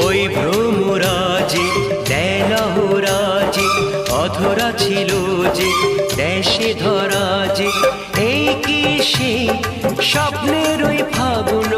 ওই ভ্রমরাজে দেলহরাজে অধরা ছিল যে দেশে ধরা যে, এই কি সে স্বপ্নের ওই ফাগুন